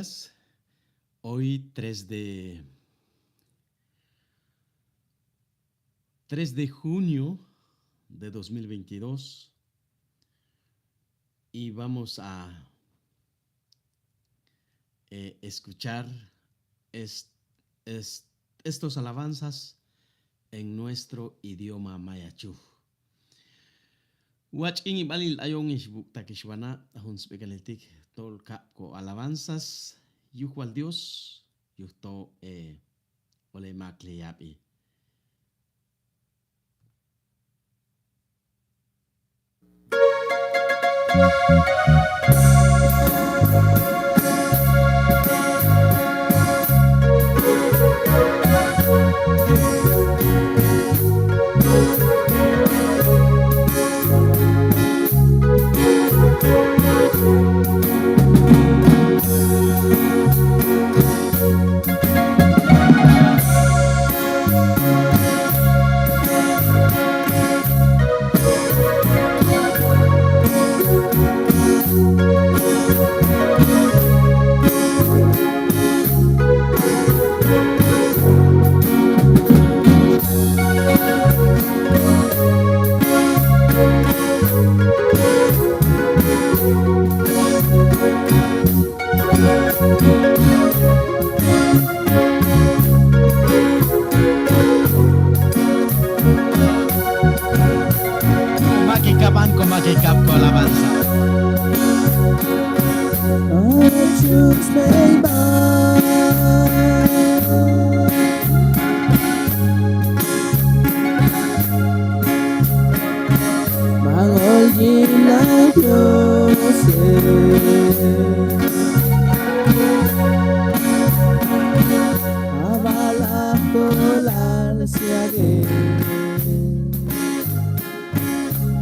días. Hoy 3 de junio de 2022 y vamos a escuchar estos alabanzas en nuestro idioma mayachú. Wach ingi balil ayong isbuk takishwana ahun spekaletik tol kap ko alabanzas yuhwal Dios yuhto ole makleyapi. Makikap ko alabanza. Choose me by Mangol gila Abala kolan siage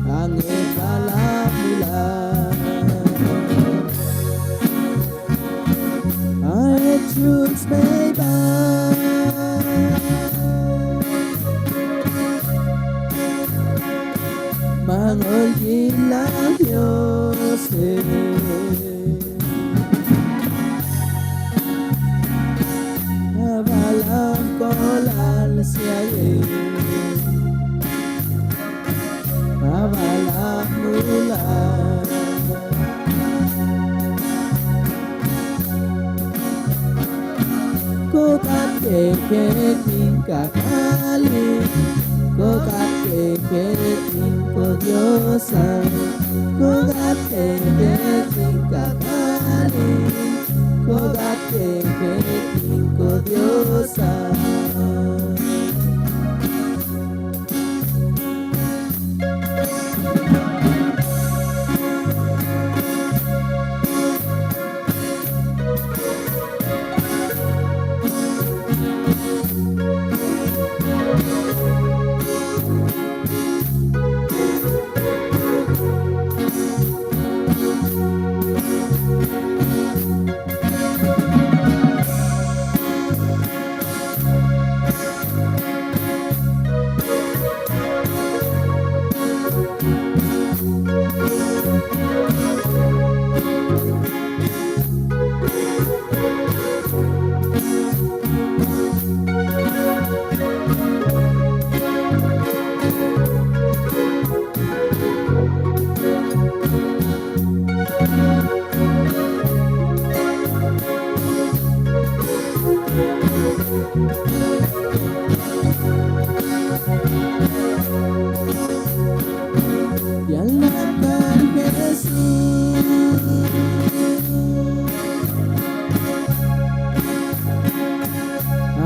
Angin malam bulan I choose me by Mangol gila Dios Abalang kolan siaye Abalang bulan Ko kake tingkah kali Ko kake tingkah diosan Ko kake tingkah kali Ko kake tingkah diosan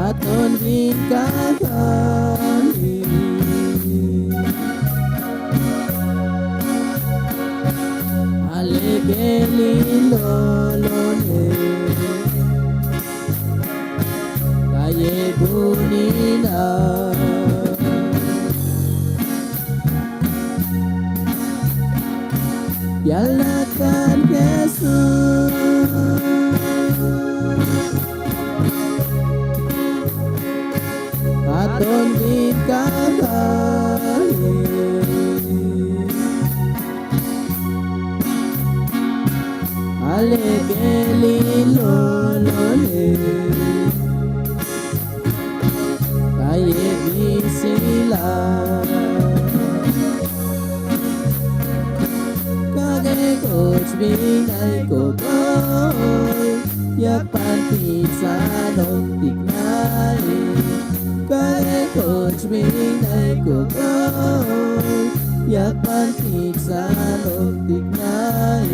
Aton kakali Alegeli lolone Kaye bunina Yalakan Yesus Aton kakali Alegeli lolone minay ko koy Yapan pizza nong tignay Kare coach minay ko koy Yapan pizza nong tignay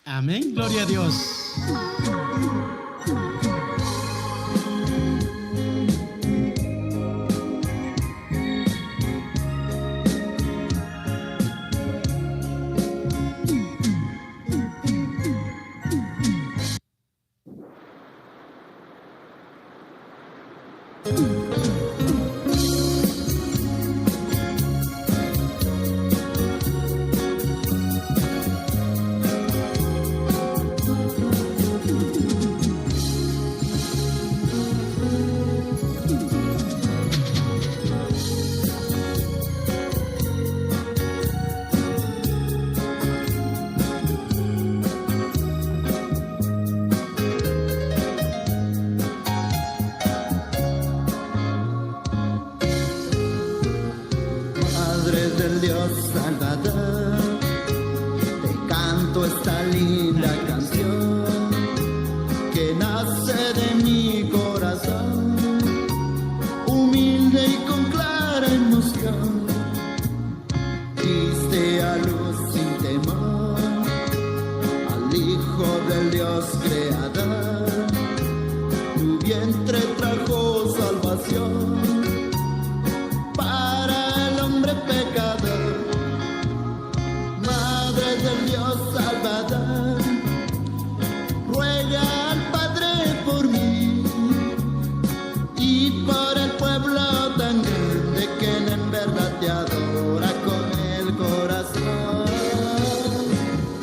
Amén, gloria a Dios. Madre del Dios Salvador, te canto esta linda canción que nace de mi corazón, humilde y con clara emoción. Diste a luz sin temor al Hijo del Dios Creador, tu vientre trajo salvación para el hombre pecador. Madre del Dios Salvador, ruega al Padre por mí y por el pueblo tan grande que en verdad te adora con el corazón.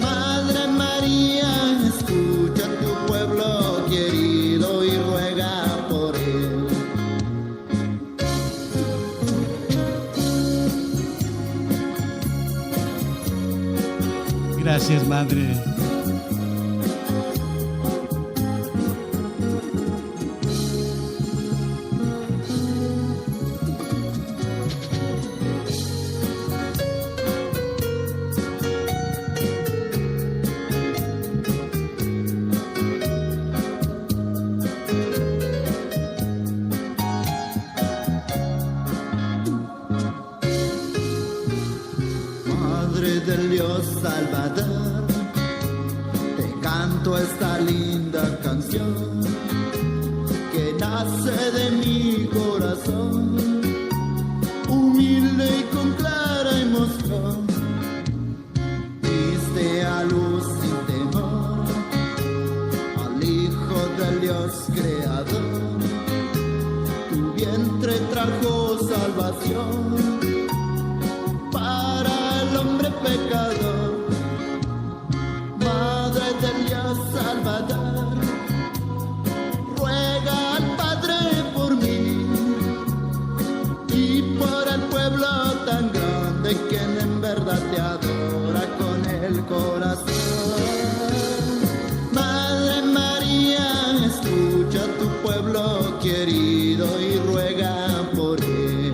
Madre María, escucha a tu pueblo querido y ruega por él. Gracias, Madre. Madre del Dios Salvador, te canto esta linda canción que nace de mi corazón, humilde y con clara emoción. Diste a luz sin temor al Hijo del Dios Creador, tu vientre trajo salvación para el hombre pecador. Madre del Dios Salvador, ruega al Padre por mí y por el pueblo tan grande que en verdad te adora con el corazón. Madre María, escucha a tu pueblo querido y ruega por él.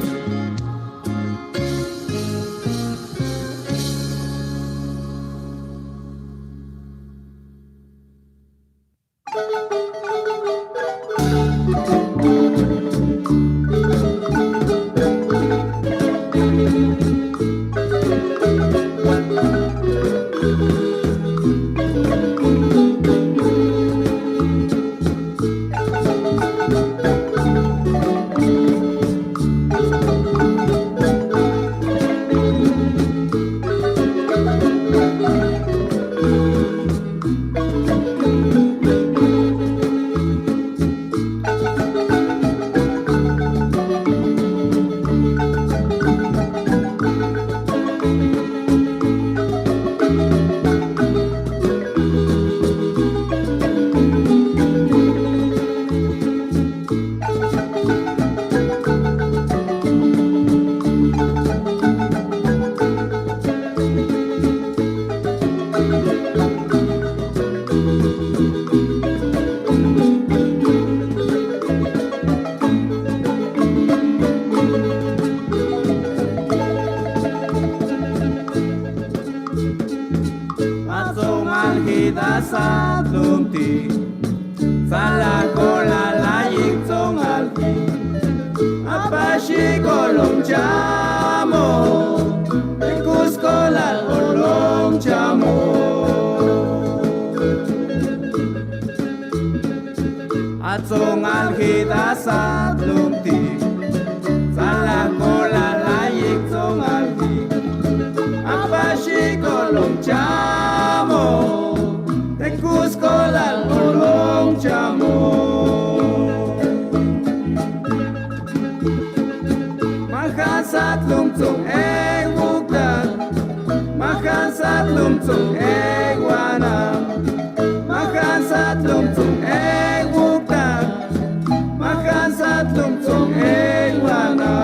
sa tlumti Sala kola layik song alki Apashi kolong chamo Ikus kola kolong chamo Atsong alhida sa tlumti Sala kola layik tsong alhi Apashi kolong chamo Tekus kola kolong chamo Makan sa tlumtsong wukdan Makan sa tlumtsong wana Makan sa tlumtsong wukdan Makan sa tlumtsong wana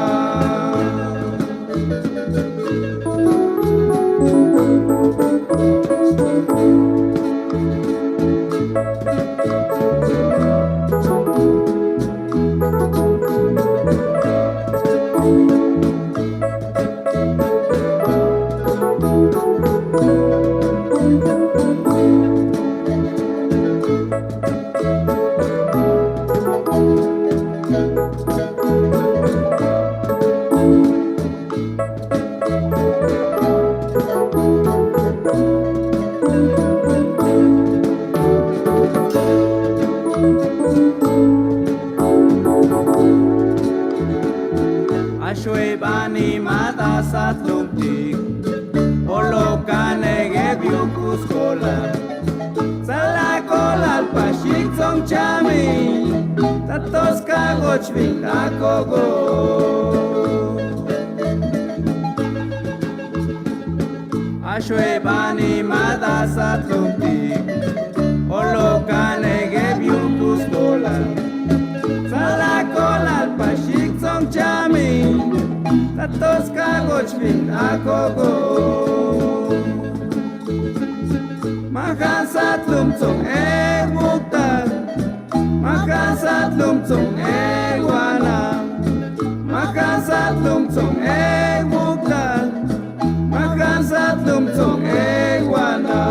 Ashwe bani mata sa tlumtik Olo kanege biukus kola Sala kola alpashik tsong chami Tatos kagoch vitakogo Ashwe bani mata sa tlumtik Olo kanege biukus kola Sala kola alpashik tsong chami Tatos kagoch vitakogo Makan sa tlumtsong wukdan Makan sa tlumtsong wana Makan sa tlumtsong wukdan Makan sa tlumtsong wana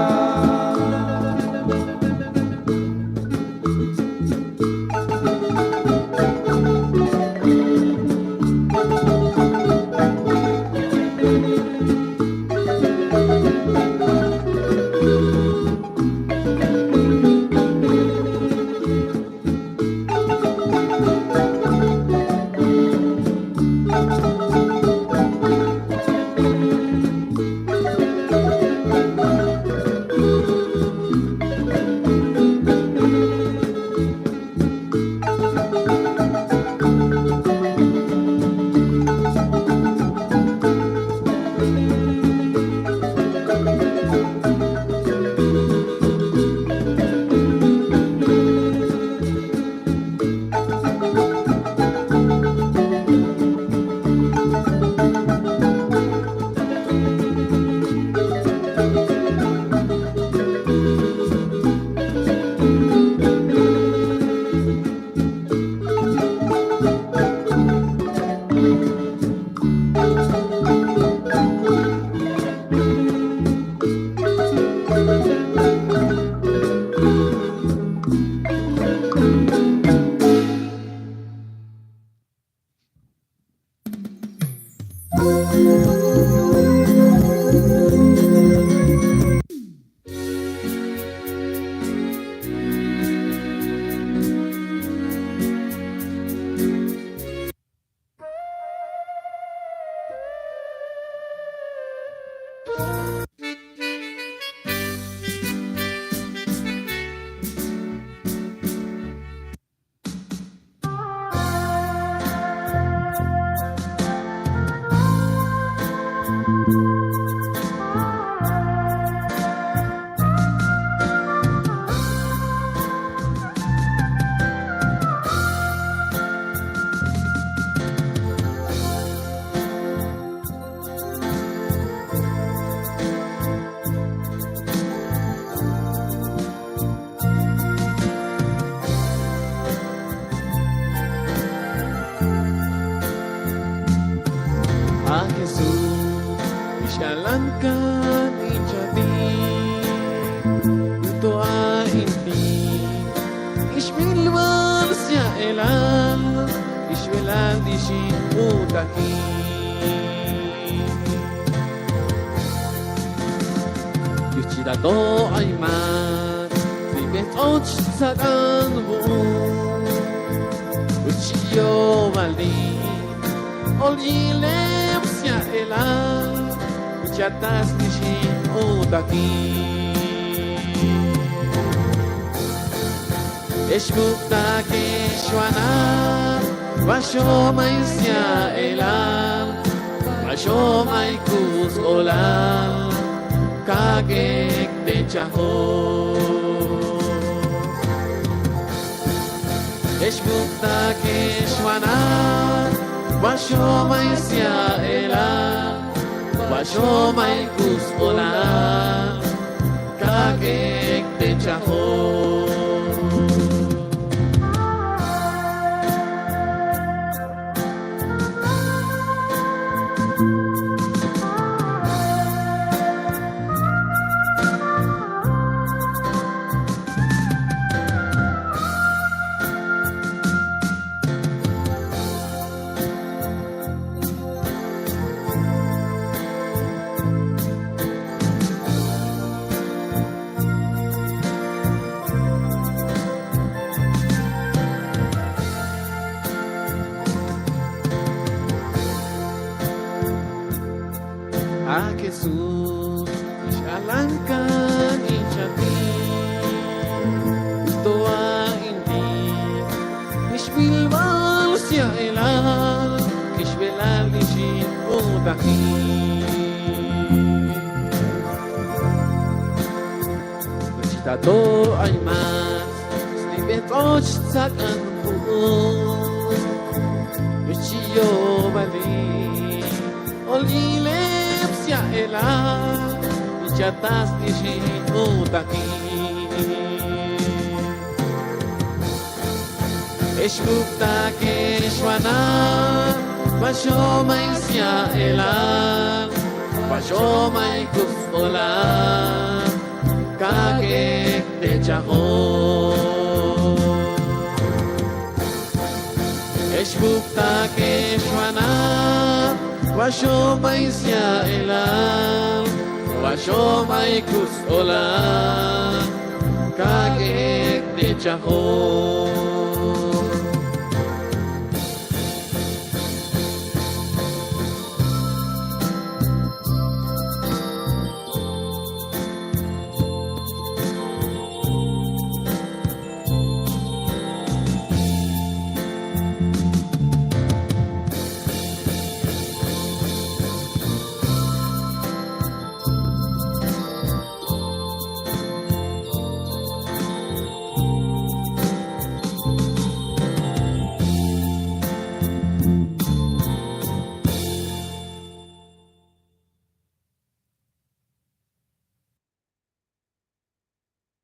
Jalankan injadi Berdoa ini Ishbil marsya elal Ishbilal dishi mutaki Yuchida to aiman Sibet och sagan bu Uchiyo Maldi Oljilem sia elan Uchatas nishi utaki Eshmukta keshwana Vashomai sia elan Vashomai kus olan Kagek de chaho Eshmukta keshwana Vashomai sia elan Vashomai kus olan Kagek de chaho A Jesús, Shalankan Inchati, Toa Indi, Ishbilbal Sia Elal, Ishbelal Nishin Utaki. Uchitato Ayman, Slibetoch Tsakan Uchiyo Bali, Olile. Sia elan, chatas nishin utaki. Eshmukta keshwana, vashomai sia elan, vashomai kus olan, kagek de chaho. Eshmukta keshwana. Vashomai sia elan, vashomai kus olan, kagek de chaho.